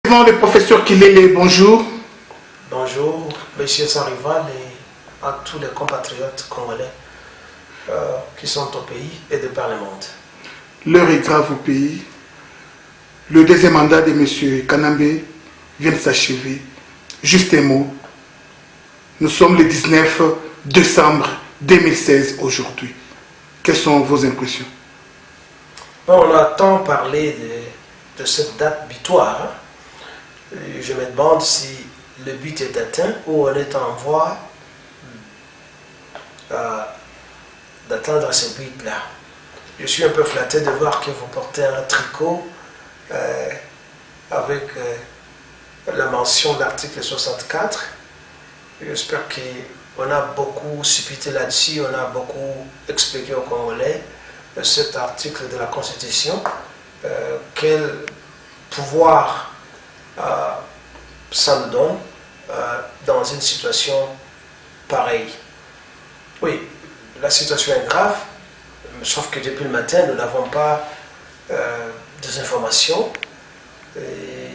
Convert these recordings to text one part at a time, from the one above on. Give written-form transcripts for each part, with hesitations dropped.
Le professeur Kilele, bonjour. Bonjour, monsieur Sanrival et à tous les compatriotes congolais qui sont au pays et de par le monde. L'heure est grave au pays. Le deuxième mandat de M. Kanambe vient de s'achever. Juste un mot. Nous sommes le 19 décembre 2016 aujourd'hui. Quelles sont vos impressions? Bon, on a tant parlé de cette date butoir. Hein. Je me demande si le but est atteint ou on est en voie d'atteindre ce but-là. Je suis un peu flatté de voir que vous portez un tricot avec la mention de l'article 64. J'espère qu'on a beaucoup supputé là-dessus, on a beaucoup expliqué aux Congolais cet article de la Constitution, quel pouvoir ça nous donne dans une situation pareille. Oui, la situation est grave, sauf que depuis le matin, nous n'avons pas des informations.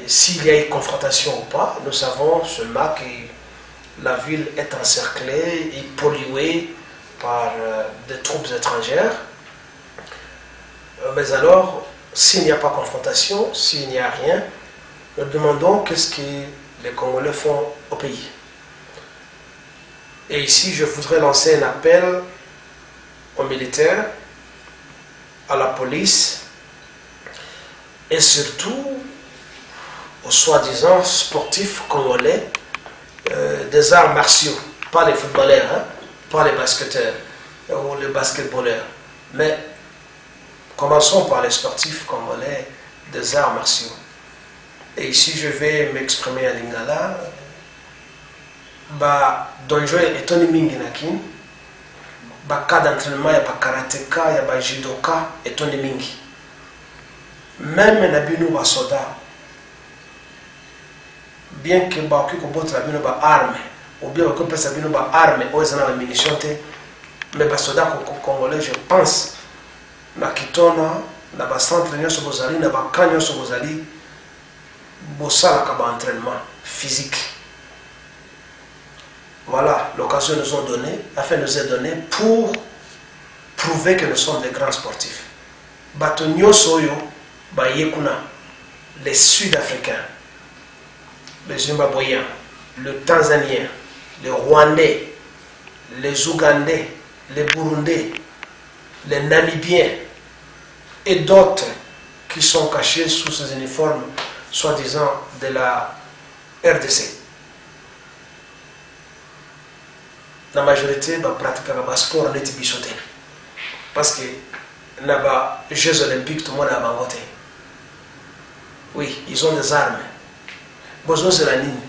S'il y a une confrontation ou pas, nous savons seulement que la ville est encerclée et polluée par des troupes étrangères. Mais alors, s'il n'y a pas confrontation, s'il n'y a rien, nous demandons qu'est-ce que les Congolais font au pays. Et ici, je voudrais lancer un appel aux militaires, à la police et surtout aux soi-disant sportifs congolais des arts martiaux, pas les footballeurs, hein, pas les basketteurs ou les basketballeurs, mais commençons par les sportifs congolais des arts martiaux. Et ici, je vais m'exprimer à Lingala. Donjo et Tony Mingi cas d'entraînement, il y a karatéka, il y a judoka et Tony Mingi. Même les soldats, bien que Baku Kobotra bino ba arme, ou bien que pesa bino ba arme, ou ils ont munitions, mais les soldats congolais, je pense, na kitona, na ba centre nyoso bozali, na ba camp nyoso bozali. Bossala kaba entraînement physique. Voilà, l'occasion nous a donné, afin de nous a donné pour prouver que nous sommes des grands sportifs. Batonyo Soyo, Bayekuna, les Sud-Africains, les Zimbabwéens, les Tanzaniens, les Rwandais, les Ougandais, les Burundais, les Namibiens et d'autres qui sont cachés sous ces uniformes soi-disant de la RDC. La majorité pratique le sport net bichoté. Parce que les Jeux Olympiques, tout le monde a voté. Oui, ils ont des armes. Besoin de la ligne.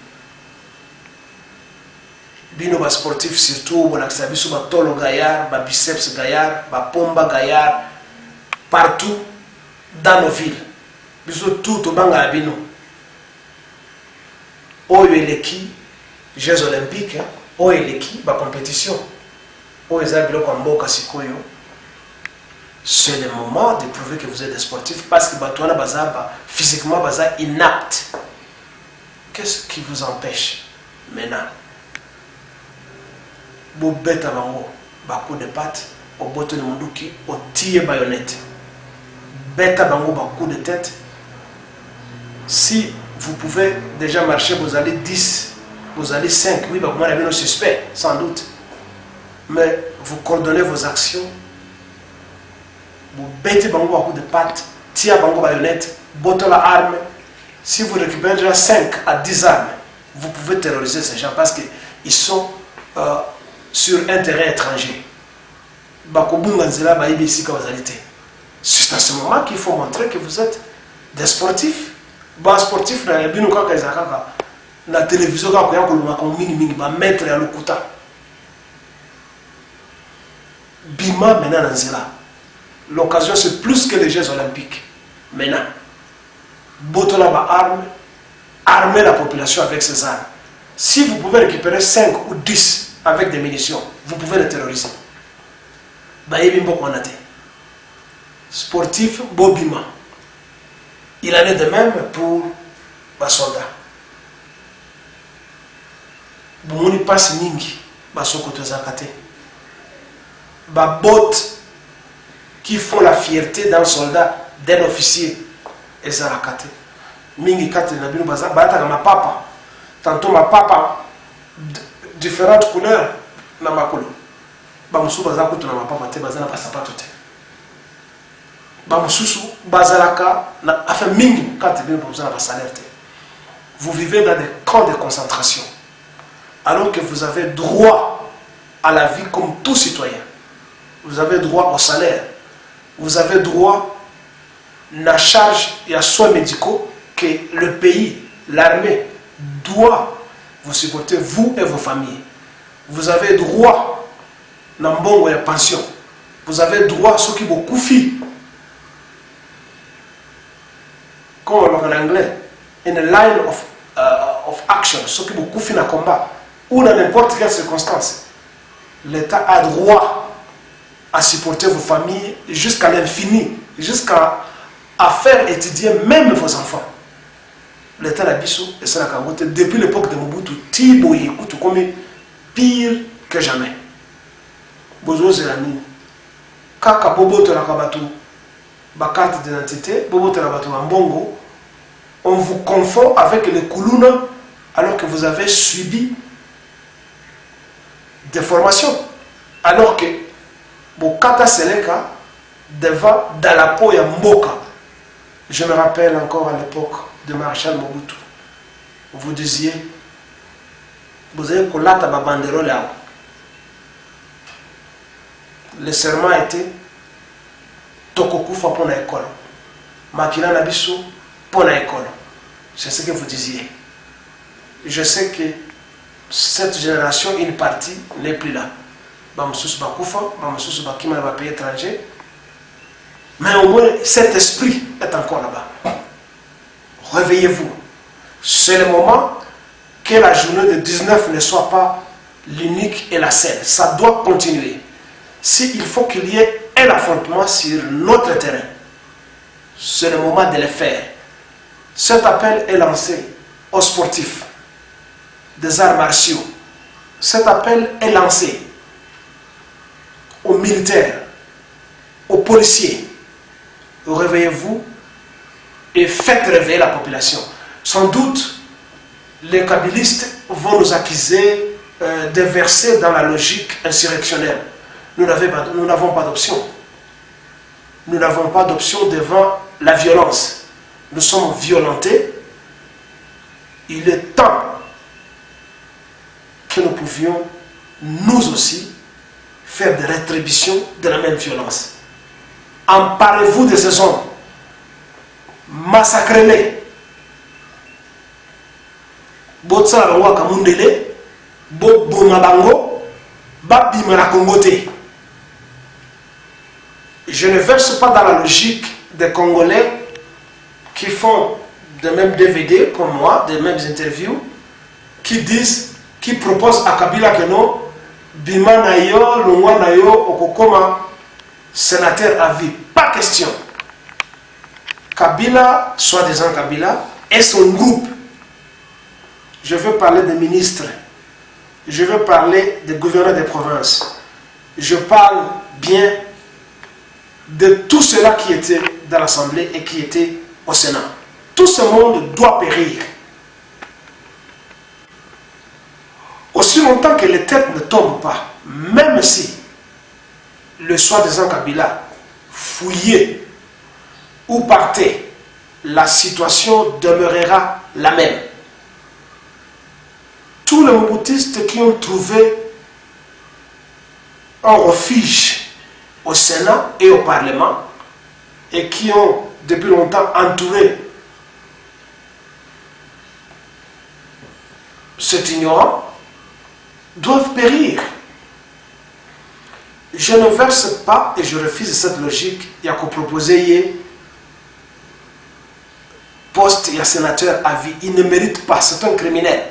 Bino sportif surtout, on a vu tolo gaillard, biceps gaillard, pomba gaillard, partout dans nos villes. Biso tout au banga abino oyo eleki Jeux Olympiques oyo eleki ba compétition oyo ezabilo kwa mboka sikoyo. C'est le moment de prouver que vous êtes des sportifs parce que batouana bazaba physiquement baza inapte. Qu'est-ce qui vous empêche maintenant bo beta bango ba coup de patte au boto de munduki au tiye bayonnette beta bango ba coup de tête. Si vous pouvez déjà marcher, vous allez 10, vous allez 5, oui, vous avez nos suspects, sans doute. Mais vous coordonnez vos actions, vous bêtez bango à coup de patte, tirez bango baïonnette, bottez la arme. Si vous récupérez déjà 5 à 10 armes, vous pouvez terroriser ces gens parce qu'ils sont sur un terrain étranger. C'est à ce moment qu'il faut montrer que vous êtes des sportifs. Ba sportif na bino kaka ezakaka na télévision kaka ya koluma ko mingi ba mettre ya lokuta bima maintenant nanzela. L'occasion c'est plus que les Jeux Olympiques. Maintenant botola ba arme, armer la population avec ces armes. Si vous pouvez récupérer 5 ou 10 avec des munitions, vous pouvez les terroriser. Ba yebi mboko wanate. Sportif bobima. Il en est de même pour basoldat. Bomoni passe mingi basoko tozaka te. Babot qui font la fierté d'un soldat, d'un officier, ezalaka te. Mingi kate na bino baza bataka ma papa. Tantôt ma papa différentes couleurs na makolo. Bamusu baza kutu na ma papa te baza na pasapato te. Bamususu bazalaka na afin mingi kate bino baza na salaire te. Vous vivez dans des camps de concentration. Alors que vous avez droit à la vie comme tout citoyen. Vous avez droit au salaire. Vous avez droit à la charge et à soins médicaux que le pays, l'armée, doit vous supporter, vous et vos familles. Vous avez droit à un bon pension. Vous avez droit à ce qui vous confie. Comme en anglais, in a line of action, ce qui vous confie dans le combat. Ou dans n'importe quelle circonstance, l'État a droit à supporter vos familles jusqu'à l'infini, jusqu'à faire étudier même vos enfants. L'État a dit et ça depuis l'époque de Mobutu, Tibo et Kutu comme pire que jamais. Bozo Zelani, Kaka Bobo Tolakabatu, ba carte d'identité, Bobo Tolakabatu en Bongo, on vous confond avec les Koulouna alors que vous avez subi des formations. Alors que Bokata Seleka devant dans la peau ya Mboka. Je me rappelle encore à l'époque de Maréchal Mobutu. Vous disiez, vous avez collé ma banderole là. Le serment était Tokokufa pour l'école. Makina Nabiso pour l'école. C'est ce que vous disiez. Je sais que cette génération, une partie n'est plus là. Bamsous Bakoufa, Bamsous Bakima va payer étranger. Mais au moins, cet esprit est encore là-bas. Réveillez-vous. C'est le moment que la journée de 19 ne soit pas l'unique et la seule. Ça doit continuer. S'il faut qu'il y ait un affrontement sur notre terrain, c'est le moment de le faire. Cet appel est lancé aux sportifs des arts martiaux. Cet appel est lancé aux militaires, aux policiers. Réveillez-vous et faites réveiller la population. Sans doute, les kabylistes vont nous accuser de verser dans la logique insurrectionnelle. Nous n'avons pas d'option. Nous n'avons pas d'option devant la violence. Nous sommes violentés. Il est temps que nous pouvions, nous aussi, faire des rétributions de la même violence. Emparez-vous de ces hommes. Massacrez-les. Botsa Rwa Kamundele, Bobo Mabango, Babi Marakongote. Je ne verse pas dans la logique des Congolais qui font des mêmes DVD comme moi, des mêmes interviews, qui disent, qui proposent à Kabila que non, Bima Nayo, Lungwa Nayo, Okokoma, sénateur à vie. Pas question. Kabila, soi-disant Kabila, et son groupe. Je veux parler des ministres. Je veux parler des gouverneurs des provinces. Je parle bien de tout cela qui était dans l'Assemblée et qui était au Sénat. Tout ce monde doit périr. Aussi longtemps que les têtes ne tombent pas, même si le soi-disant Kabila fouillait ou partait, la situation demeurera la même. Tous les moboutistes qui ont trouvé un refuge au Sénat et au Parlement et qui ont depuis longtemps entouré cet ignorant doivent périr. Je ne verse pas et je refuse cette logique. Il y a qu'à proposer poste, il y a sénateur à vie. Il ne mérite pas, c'est un criminel.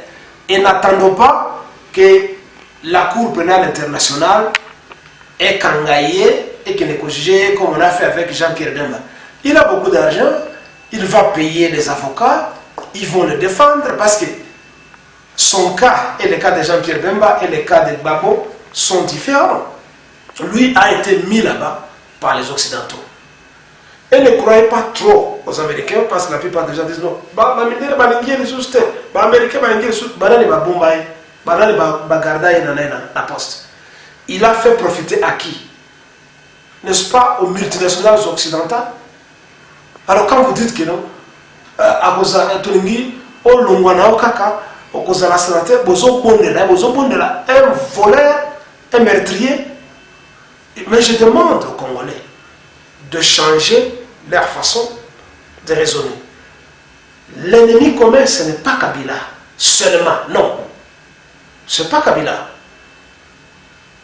Et n'attendons pas que la Cour pénale internationale est kangaillée et qu'elle est jugée comme on a fait avec Jean-Pierre Bemba. Il a beaucoup d'argent, il va payer les avocats, ils vont le défendre parce que son cas et le cas de Jean-Pierre Bemba et le cas de Gbagbo sont différents. Lui a été mis là-bas par les Occidentaux. Et ne croyez pas trop aux Américains parce que la plupart des gens disent non. Il a fait profiter à qui? N'est-ce pas aux multinationales occidentales? Alors quand vous dites que non, un voleur, un meurtrier, mais je demande aux Congolais de changer leur façon de raisonner. L'ennemi commun, ce n'est pas Kabila seulement, non. Ce n'est pas Kabila.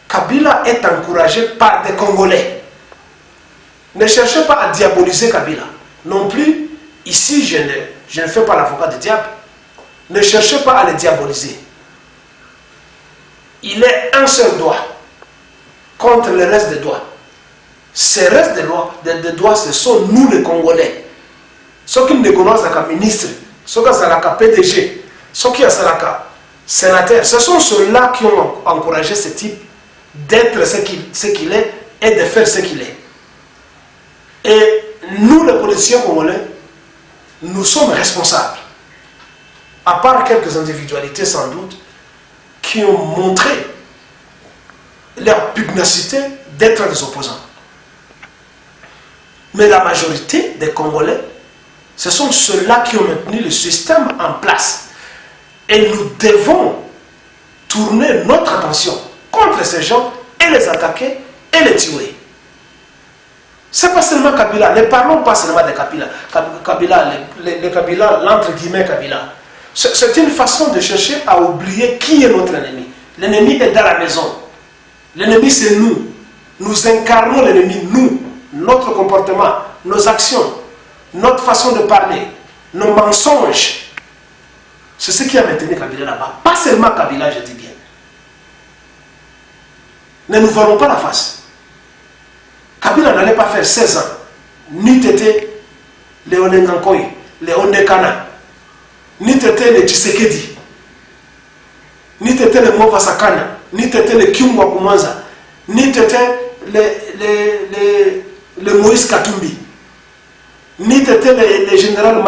Kabila est encouragé par des Congolais. Ne cherchez pas à diaboliser Kabila. Non plus, ici, je ne fais pas l'avocat du diable. Ne cherchez pas à le diaboliser. Il est un seul doigt contre le reste des doigts. Ces restes de doigts, ce sont nous les Congolais. Ceux qui ne connaissent pas comme ministre, ceux qui sont comme PDG, ceux qui sont comme sénateur, ce sont ceux-là qui ont encouragé ce type d'être ce qu'il est et de faire ce qu'il est. Et nous, les politiciens congolais, nous sommes responsables. À part quelques individualités sans doute qui ont montré leur pugnacité d'être des opposants. Mais la majorité des Congolais, ce sont ceux-là qui ont maintenu le système en place. Et nous devons tourner notre attention contre ces gens et les attaquer et les tuer. Ce n'est pas seulement Kabila. Ne parlons pas seulement de Kabila. Le Kabila, l'entre guillemets Kabila. C'est une façon de chercher à oublier qui est notre ennemi. L'ennemi est dans la maison. L'ennemi, c'est nous. Nous incarnons l'ennemi, nous. Notre comportement, nos actions, notre façon de parler, nos mensonges. C'est ce qui a maintenu Kabila là-bas. Pas seulement Kabila, je dis bien. Ne nous voilons pas la face. Kabila n'allait pas faire 16 ans. Ni Tété, Léoné Ngankoy, Léoné Kana, ni Tété le Tshisekedi, ni Tété le Mova Sakana, ni Tété le Kyungwa Kumanza, ni Tété le Moïse Katumbi, ni Tété le général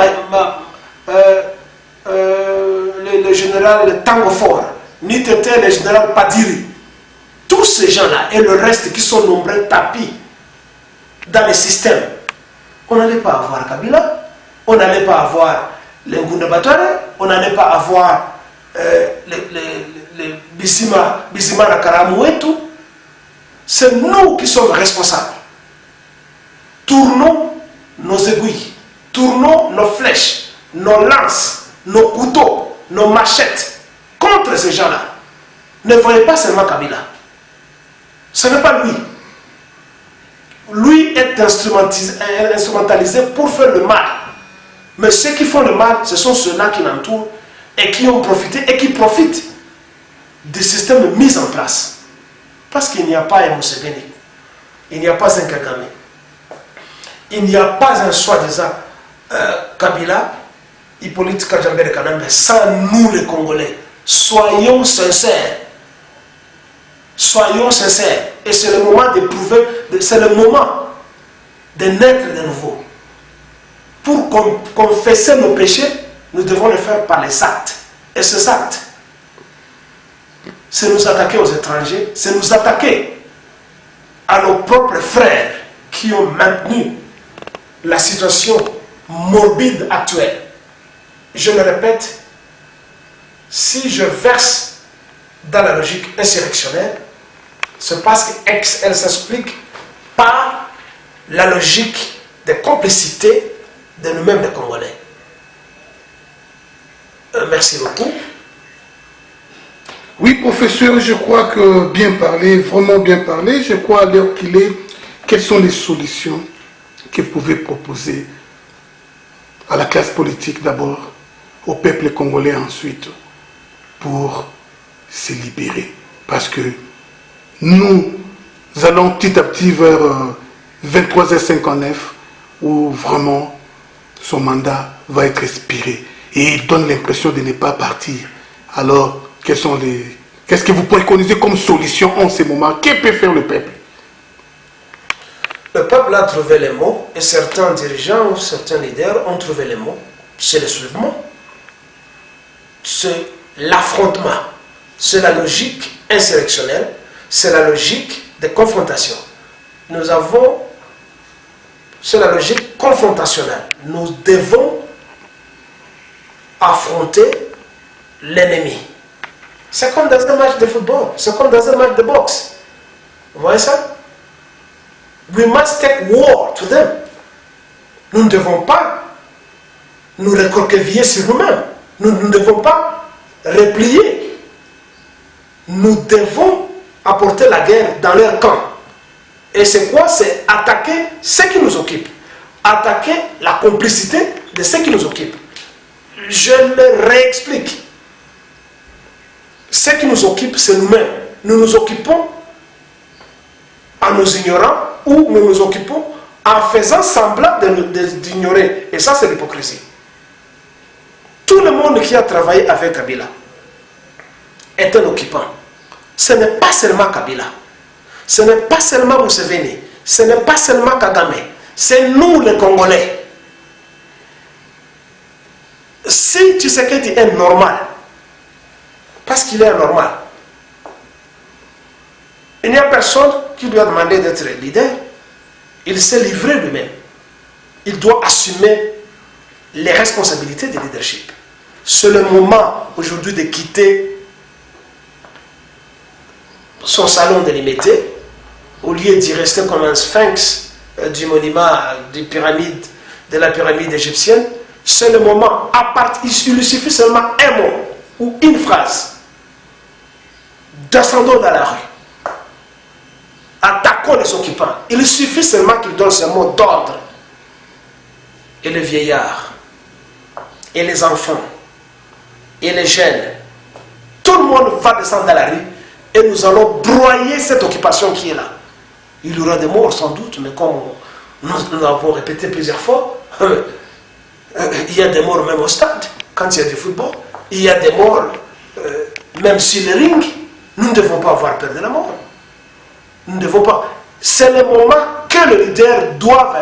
le général Tango Fort, ni Tété le général Padiri. Tous ces gens-là et le reste qui sont nombreux tapis dans le système, on n'allait pas avoir Kabila, on n'allait pas avoir les Ngunda Batare, on n'allait pas avoir les Bissima Nakaramu et tout. C'est nous qui sommes responsables. Tournons nos aiguilles, tournons nos flèches, nos lances, nos couteaux, nos machettes contre ces gens-là. Ne voyez pas seulement Kabila. Ce n'est pas lui. Lui est instrumentalisé pour faire le mal. Mais ceux qui font le mal, ce sont ceux-là qui l'entourent et qui ont profité et qui profitent du système mis en place. Parce qu'il n'y a pas un Museveni, il n'y a pas un Kagame, il n'y a pas un soi-disant Kabila, Hippolyte Kajambere Kanambe, sans nous les Congolais. Soyons sincères. Soyons sincères. Et c'est le moment de prouver, c'est le moment de naître de nouveau. Pour confesser nos péchés, nous devons le faire par les actes. Et ces actes, c'est nous attaquer aux étrangers, c'est nous attaquer à nos propres frères qui ont maintenu la situation morbide actuelle. Je le répète, si je verse dans la logique insurrectionnelle, c'est parce qu'elle s'explique par la logique de complicité de nous-mêmes les Congolais. Merci beaucoup. Oui, professeur, je crois que bien parlé, vraiment bien parlé. Je crois à l'heure qu'il est, quelles sont les solutions que vous pouvez proposer à la classe politique d'abord, au peuple congolais ensuite, pour se libérer. Parce que nous allons petit à petit vers 23h59 où vraiment son mandat va être expiré. et ils donnent l'impression de ne pas partir. Alors, qu'est-ce que vous préconisez comme solution en ce moment? Que peut faire le peuple? Le peuple a trouvé les mots et certains dirigeants ou certains leaders ont trouvé les mots. C'est le soulèvement, c'est l'affrontement, c'est la logique insurrectionnelle, c'est la logique de confrontation. C'est la logique confrontationnelle. Nous devons affronter l'ennemi. C'est comme dans un match de football, c'est comme dans un match de boxe. Vous voyez ça? We must take war to them. Nous ne devons pas nous recroqueviller sur nous-mêmes. Nous ne devons pas replier. Nous devons apporter la guerre dans leur camp. Et c'est quoi? C'est attaquer ce qui nous occupe. Attaquer la complicité de ce qui nous occupe. Je le réexplique. Ce qui nous occupe, c'est nous-mêmes. Nous nous occupons en nous ignorant ou nous nous occupons en faisant semblant d'ignorer. Et ça, c'est l'hypocrisie. Tout le monde qui a travaillé avec Kabila est un occupant. Ce n'est pas seulement Kabila. Ce n'est pas seulement Museveni. Ce n'est pas seulement Kagame. C'est nous les Congolais. Si Tshisekedi est normal, parce qu'il est anormal, il n'y a personne qui lui a demandé d'être leader. Il s'est livré lui-même. Il doit assumer les responsabilités de leadership. C'est le moment aujourd'hui de quitter son salon délimité, au lieu d'y rester comme un sphinx du monument de la pyramide égyptienne. C'est le moment, il lui suffit seulement un mot ou une phrase. Descendons dans la rue. Attaquons les occupants. Il suffit seulement qu'il donne ce mot d'ordre. Et les vieillards, et les enfants, et les jeunes, tout le monde va descendre dans la rue et nous allons broyer cette occupation qui est là. Il y aura des morts sans doute, mais comme nous l'avons répété plusieurs fois, il y a des morts même au stade, quand il y a du football. Il y a des morts même sur le ring. Nous ne devons pas avoir peur de la mort. Nous ne devons pas. C'est le moment que le leader doit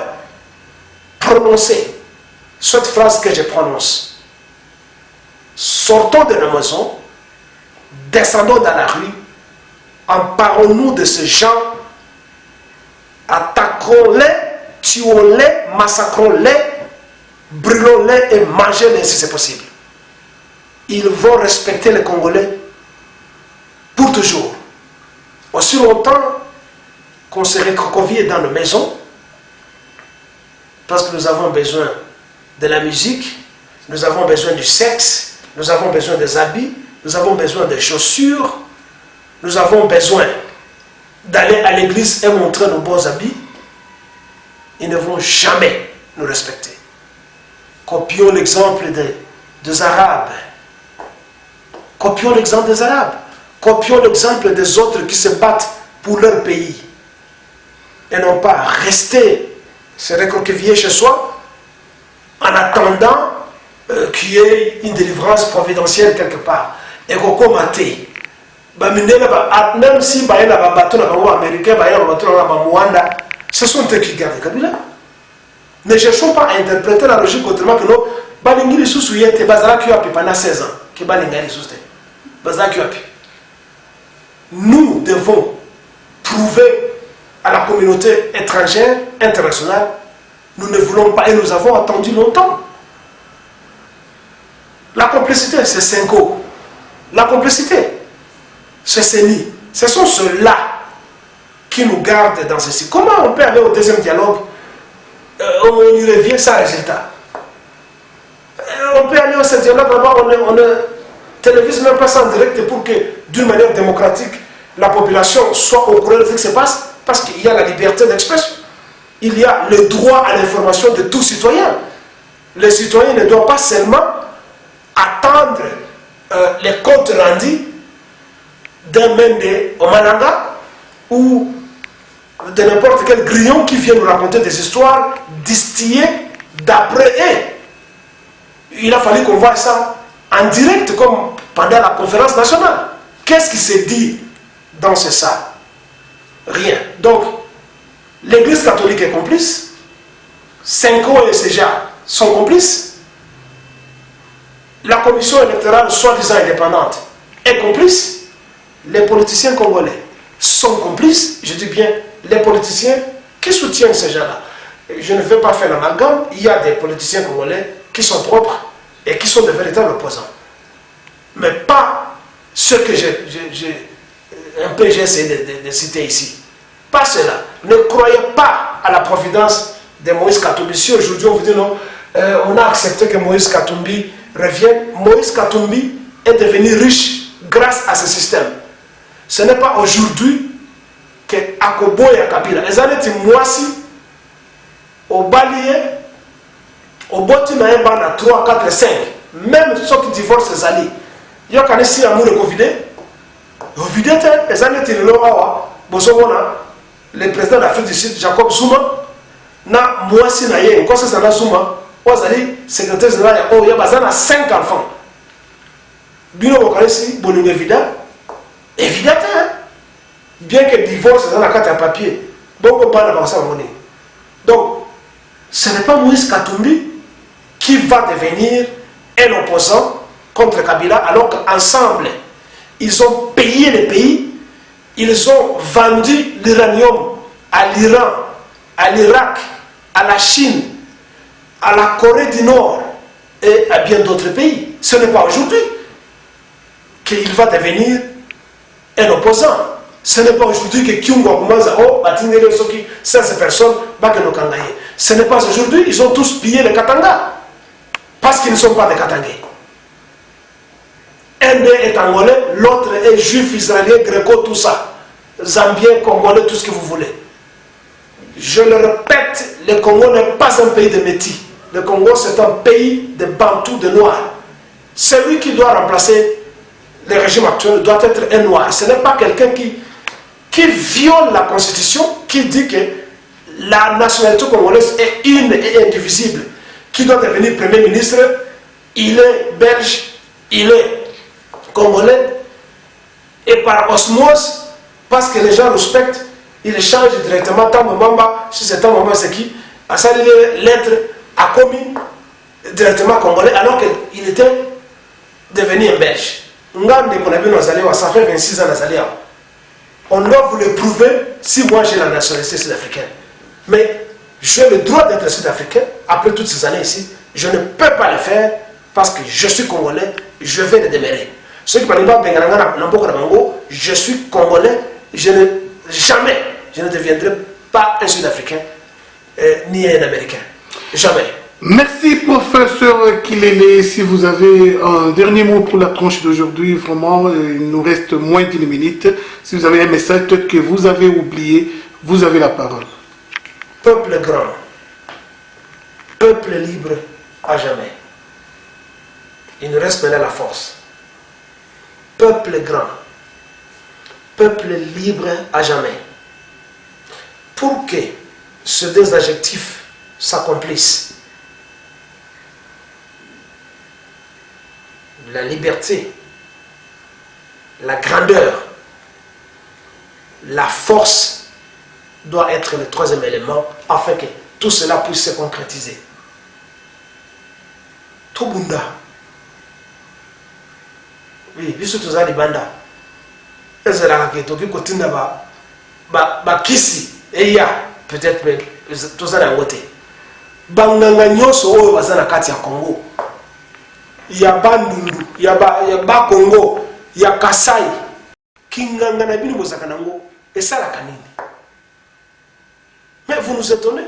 prononcer cette phrase que je prononce. Sortons de la maison, descendons dans la rue, emparons-nous de ces gens, attaquons-les, tuons-les, massacrons-les, brûlons-les et mangez-les si c'est possible. Ils vont respecter les Congolais pour toujours. Aussi longtemps qu'on se recroqueville dans nos maisons, parce que nous avons besoin de la musique, nous avons besoin du sexe, nous avons besoin des habits, nous avons besoin des chaussures, nous avons besoin d'aller à l'église et montrer nos beaux habits. Ils ne vont jamais nous respecter. Copions l'exemple des Arabes. Copions l'exemple des Arabes. Copions l'exemple des autres qui se battent pour leur pays. Et non pas rester se recroqueviller chez soi en attendant qu'il y ait une délivrance providentielle quelque part. Et qu'on mate. Même si il y a des bateaux américains, il y a des bateaux Rwanda, ce sont eux qui gardent Kabila. Ne cherchons pas à interpréter la logique autrement que nous. Balingi Lisusu yete bazala kyopi pendant 16 ans. Que balinga Lisusu bazala kyopi. Nous devons prouver à la communauté étrangère, internationale, nous ne voulons pas et nous avons attendu longtemps. La complicité, c'est Senko. La complicité, c'est Seni. Ce sont ceux-là qui nous gardent dans ceci. Comment on peut aller au deuxième dialogue? On y revient sans résultat. On peut aller au deuxième dialogue, là-bas, on ne télévise même pas ça en direct pour que, d'une manière démocratique, la population soit au courant de ce qui se passe, parce qu'il y a la liberté d'expression. Il y a le droit à l'information de tout citoyen. Les citoyens ne doivent pas seulement attendre les comptes rendus d'un Mende au Malanga ou de n'importe quel grillon qui vient nous raconter des histoires distillées d'après eux. Il a fallu qu'on voie ça en direct comme pendant la conférence nationale. Qu'est-ce qui s'est dit dans ce salles? Rien. Donc, l'Église catholique est complice. Senko et Seja sont complices. La commission électorale soi-disant indépendante est complice. Les politiciens congolais sont complices. Je dis bien les politiciens qui soutiennent ces gens-là. Je ne veux pas faire l'amalgame. Il y a des politiciens congolais qui sont propres et qui sont de véritables opposants. Mais pas ceux que j'ai essayé de citer ici. Pas cela. Ne croyez pas à la providence de Moïse Katumbi. Si aujourd'hui on vous dit non, on a accepté que Moïse Katumbi revienne. Moïse Katumbi est devenu riche grâce à ce système. Ce n'est pas aujourd'hui que Akobo et Kabila, les années de Moissi, au Balié, au Botina et Bana 3, 4, 5, même ceux qui divorcent les alliés, il y a quand même si l'amour est convidé. Convidé, les années de l'Orawa, le président d'Afrique du Sud, Jacob Zuma, na Moissi Naye, encore c'est ça, Zuma, Ouazali, secrétaire général, il y a 5 enfants. Bino Bokalesi, Bolingé évident, évident, bien que le divorce dans la carte à papier, beaucoup pas dans ça monnaie. Donc, ce n'est pas Moïse Katumbi qui va devenir un opposant contre Kabila, alors qu'ensemble, ils ont payé le pays, ils ont vendu l'uranium à l'Iran, à l'Irak, à la Chine, à la Corée du Nord et à bien d'autres pays. Ce n'est pas aujourd'hui qu'il va devenir un opposant. Ce n'est pas aujourd'hui que Kyungo commence à atteindre 16 personnes, ce n'est pas aujourd'hui, ils ont tous pillé les Katanga. Parce qu'ils ne sont pas des Katangais. Un d'eux est angolais, l'autre est juif, israélien, gréco, tout ça. Zambien, congolais, tout ce que vous voulez. Je le répète, le Congo n'est pas un pays de métis. Le Congo, c'est un pays de bantous, de noirs. Celui qui doit remplacer le régime actuel doit être un noir. Ce n'est pas quelqu'un qui viole la constitution, qui dit que la nationalité congolaise est une et indivisible, qui doit devenir premier ministre. Il est belge, il est congolais, et par osmose, parce que les gens respectent, il change directement tant Mamba, si c'est tant Mamba, c'est qui, à ça les lettres a commis directement congolais, alors qu'il était devenu un belge. Ça fait 26 ans on doit vous le prouver si moi j'ai la nationalité sud-africaine. Mais j'ai le droit d'être sud-africain après toutes ces années ici. Je ne peux pas le faire parce que je suis congolais, je vais le demeurer. Ceux qui parlent pas je suis congolais, je ne deviendrai pas un sud-africain ni un américain. Jamais. Merci professeur Kilele. Si vous avez un dernier mot pour la tranche d'aujourd'hui, vraiment il nous reste moins d'1 minute. Si vous avez un message peut-être que vous avez oublié, vous avez la parole. Peuple grand, peuple libre à jamais. Il nous reste maintenant la force. Peuple grand, peuple libre à jamais. Pour que ces deux adjectifs s'accomplissent, la liberté, la grandeur, la force doit être le troisième élément afin que tout cela puisse se concrétiser. Tobunda. Oui, biso tous les banda. Ezra ke toki kotinda ba kisi eya peut-être mais tous les ngote. Banganga nyoso oyo bazana kati ya Congo. Ya Bandundu, ya ba Congo, ya Kasai. Kinganga na bino bozaka nango esala kanini. Mais vous nous étonnez.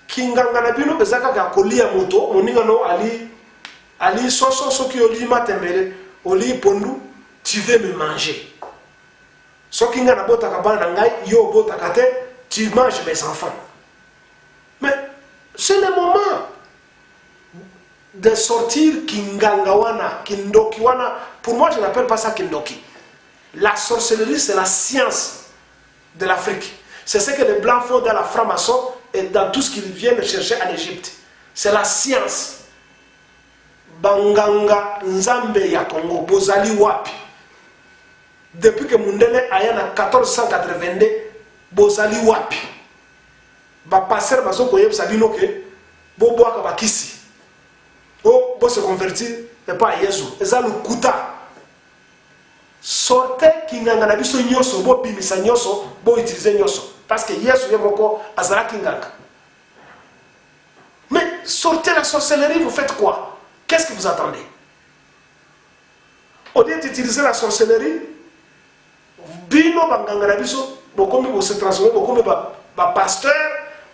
Kinganga na bino bezaka ka kolia moto, moninga no ali soso ki oli matembele, oli pondu, tu veux me manger. So kinga na bota ka bana ngai, yo bota ka te, tu manges mes enfants. Mais c'est le moment de sortir Kingangawana, Kindokiwana. Pour moi, je n'appelle pas ça Kindoki. La sorcellerie, c'est la science de l'Afrique. C'est ce que les Blancs font dans la franc-maçon et dans tout ce qu'ils viennent chercher en Égypte. C'est la science. banganga nzambe ya Congo bozali wapi depuis que Mundele aya na 1482 bozali wapi ba passer bazo koyebisa bino ke bo boaka bakisi o bo se convertir et pas Yesu eza lukuta sortez kinganga na biso nyoso bo bimisa nyoso bo utiliser nyoso parce que Yesu yemoko azala kinganga. Mais sortez la sorcellerie, vous faites quoi? Qu'est-ce que vous attendez? Au lieu d'utiliser la sorcellerie, bino banganga na biso bokomi bo se transformer bokomi ba pasteur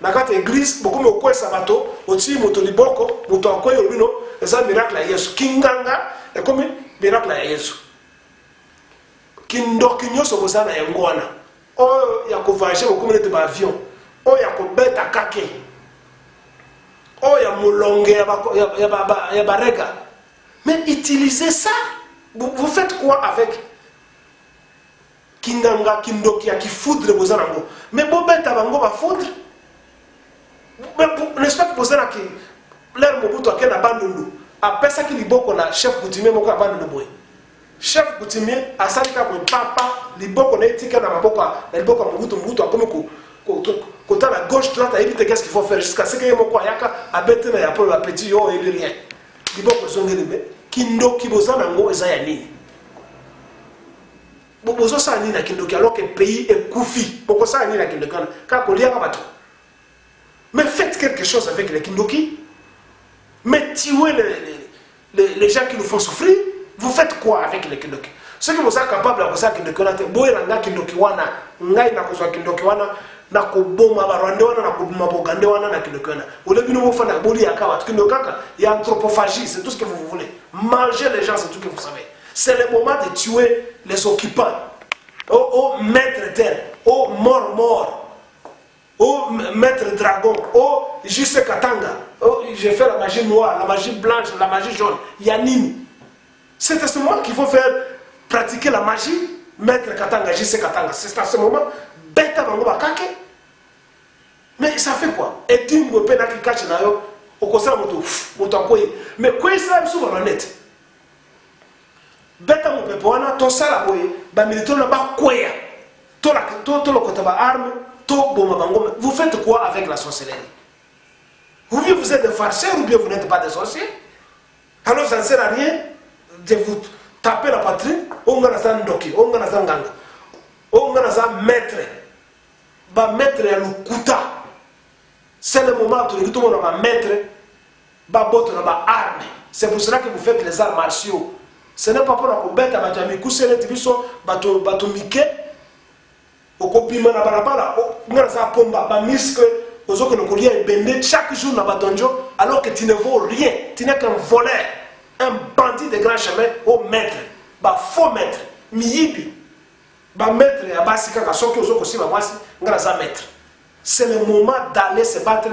na kati église bokomi okwesa bato oti moto liboko moto akoyo bino eza miracle ya Yesu kinganga ekomi miracle ya Yesu kindoki nyoso bozana yengwana o ya ko voyager bokomi nete ba avion o ya ko beta kake o ya mulonge ya barega. Mais utilisez ça. Vous faites quoi avec kinganga kindoki ya ki foudre bozana ngo? Mais bo beta bango ba foudre. N'est-ce pas que bozana ki l'air Mobutu akena bandundu apesa ki liboko na chef coutumier moko abandundu boy. Chef coutumier asalika ko papa liboko na etika na maboko na liboko Mobutu akomi côté la gauche droite il dit qu'est-ce qu'il faut faire jusqu'à ce que yemoko ayaka abete na ya pour la petit yo et rien. Liboko zongeli kindoki bozana ngo eza ya nini? Bozo sa nini na kindoki alors que pays est koufi. Boko sa nini na kindoki ka koliaka bato. Mais faites quelque chose avec les kindoki. Mais tuez les gens qui nous font souffrir. Vous faites quoi avec les kindoki? Ceux qui vous sont capables de faire kindoki wana te boye na kindoki wana ngai na kozwa kindoki wana na koboma barwande wana na koboma bogande wana na kindoki wana. Ole bino bo fana boli akawa kindoki kaka il y a anthropophagie, c'est tout ce que vous voulez. Manger les gens, c'est tout ce que vous savez. C'est le moment de tuer les occupants. Oh maître terre, oh mort, oh maître dragon, oh juste Katanga, oh j'ai fait la magie noire, la magie blanche, la magie jaune. Yanini. C'est à ce moment qu'il faut faire pratiquer la magie, maître Katanga, juste Katanga. C'est à ce moment, bêta bango bakake. Mais ça fait quoi? Et tu me peines qui cache na yo, au conseil moto akoye. Mais quoi ça sur la net? Beta mo pepoana to sala boye ba militaire na ba kwea to la to lokota ba arme to boma bango. Vous faites quoi avec la sorcellerie? Ou bien vous êtes des farceurs ou bien vous n'êtes pas des sorciers. Alors ça ne sert à rien de vous taper la patrie. On va na ndoki, on va na nganga, on va na maître ba maître ya lukuta. C'est le moment où tout le monde va mettre ba botte na ba arme. C'est pour cela que vous faites les arts martiaux. Ce n'est pas pour la combattre à Batami Koussele Tibiso, Bato Mike, au copiment à Barabara, au Ngaza Pomba, Bamisque, aux autres que nous et Bende, chaque jour dans Batonjo, alors que tu ne vaux rien, tu n'es qu'un voleur, un bandit de grand chemin, au maître, bah faux maître, Miyibi, bah maître, à Basika, à Soki, aux autres aussi, bah moi, Ngaza maître. C'est le moment d'aller se battre,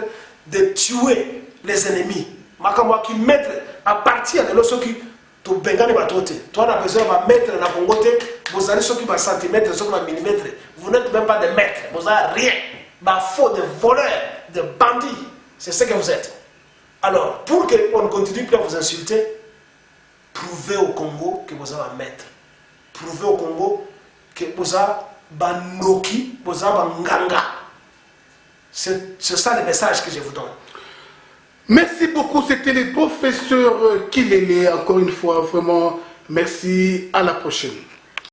de tuer les ennemis. Makamwa qui maître, à partir de l'autre qui. Tu bengane batote. Toi, on a besoin de mettre dans la Congote. Vous allez sur par centimètre, sur par millimètre. Vous n'êtes même pas des maîtres. Vous n'avez rien. Bah, faux, de voleurs, de bandits. C'est ce que vous êtes. Alors, pour qu'on ne continue plus à vous insulter, prouvez au Congo que vous avez un maître. Prouvez au Congo que vous avez un Noki, vous avez un Nganga. C'est ça le message que je vous donne. Merci beaucoup, c'était le professeur Kilele, encore une fois, vraiment, merci, à la prochaine.